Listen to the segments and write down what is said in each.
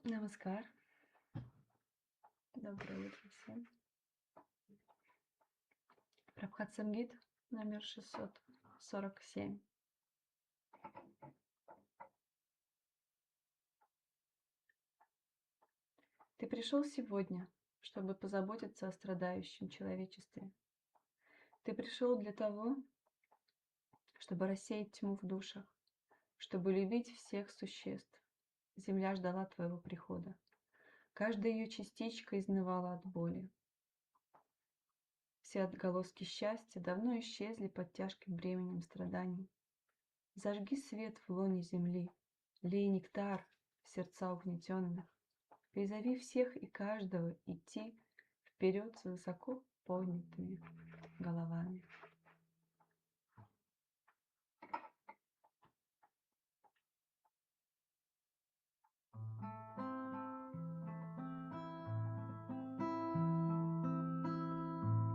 Намаскар. Доброе утро всем. Прабхат Самгит, номер 647. Ты пришел сегодня, чтобы позаботиться о страдающем человечестве. Ты пришел для того, чтобы рассеять тьму в душах, чтобы любить всех существ. Земля ждала твоего прихода. Каждая ее частичка изнывала от боли. Все отголоски счастья давно исчезли под тяжким бременем страданий. Зажги свет в лоне земли, лей нектар в сердца угнетенных. Призови всех и каждого идти вперед с высоко поднятыми головами.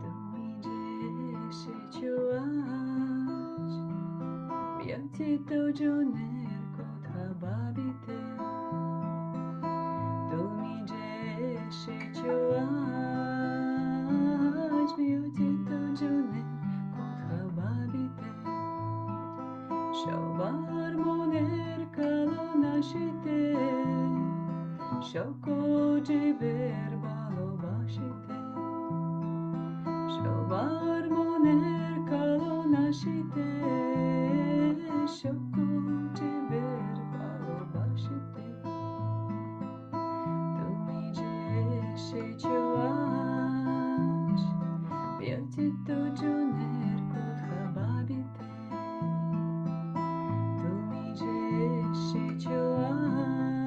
Tumi je chuach, biati tojo ner kotha babite. Tumi je chuach, biati tojo ner kotha babite. Shovar moner kalo nashite, shoko jiber balobashite. Shovar moner kalo nashite, shoko jiber balobashite. Tumi je chuach, biati tojo ner kotha babite. Tumi je chuach,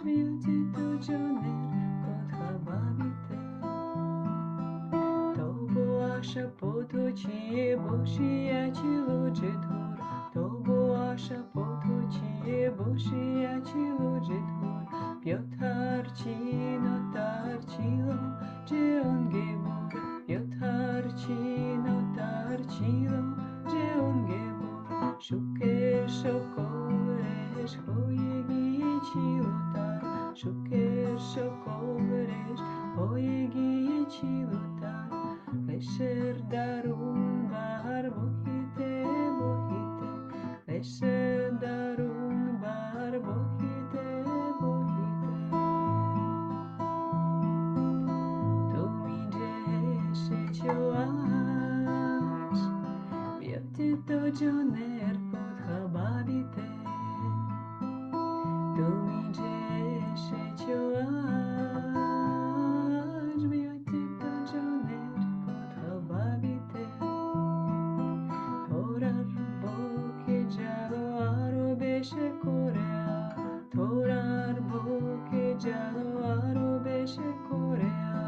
biati tojo ner kotha babite. Tobo asha potochiye boshiyachi lojithor. Tobo asha potochiye boshiyachi lojithor. Pyotarchino tarchilo jeongebor. Pyotarchino tarchilo jeongebor. Shuke shokoresh hoyegi chilotar. Shuke shokoresh hoyegi chilotar. Lesher darun bar bohite bohite. Lesher darun bar bohite bohite. Tumi je chuach, biati tojo ner kotha babite. Tumi je chuach, biati tojo ner kotha babite. Torar boke jalo aro beshe korea. Torar boke jalo aro beshe korea.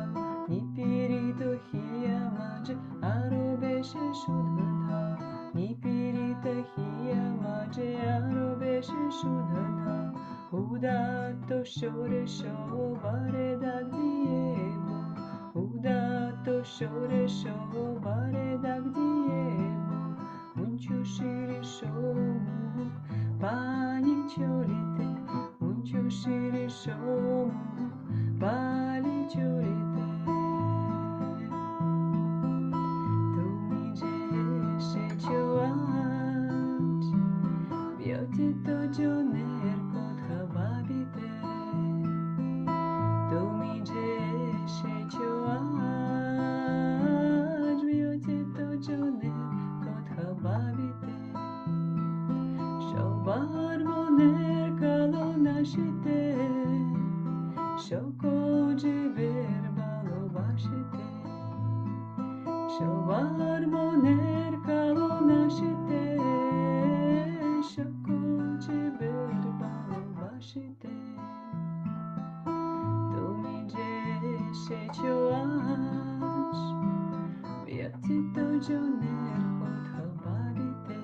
Nipirito hiyamaj aro beshe shudhadha. Nipirito hiyamaj aro beshe shudhadha. Udato shore shobare dagdiebo. Udato shore shobare dagdiebo. Unchu shiri shomuk pani cholite. Unchu shiri shomuk pani cholite. Tumi je chuach, biati tojo ner kotha babite. Tumi je chuach, biati tojo ner kotha babite. Shovar moner kalo nashite, shoko jiber balobashite. Shovar moner kalo nashite, shoko jiber balobashite. Tumi je chuach, biati tojo ner kotha babite.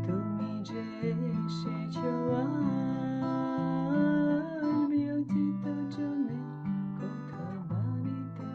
Tumi je chuach, biati tojo ner kotha babite.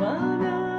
que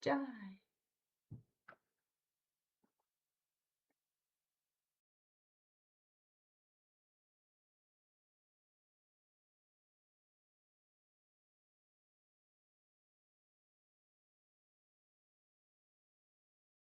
Ча!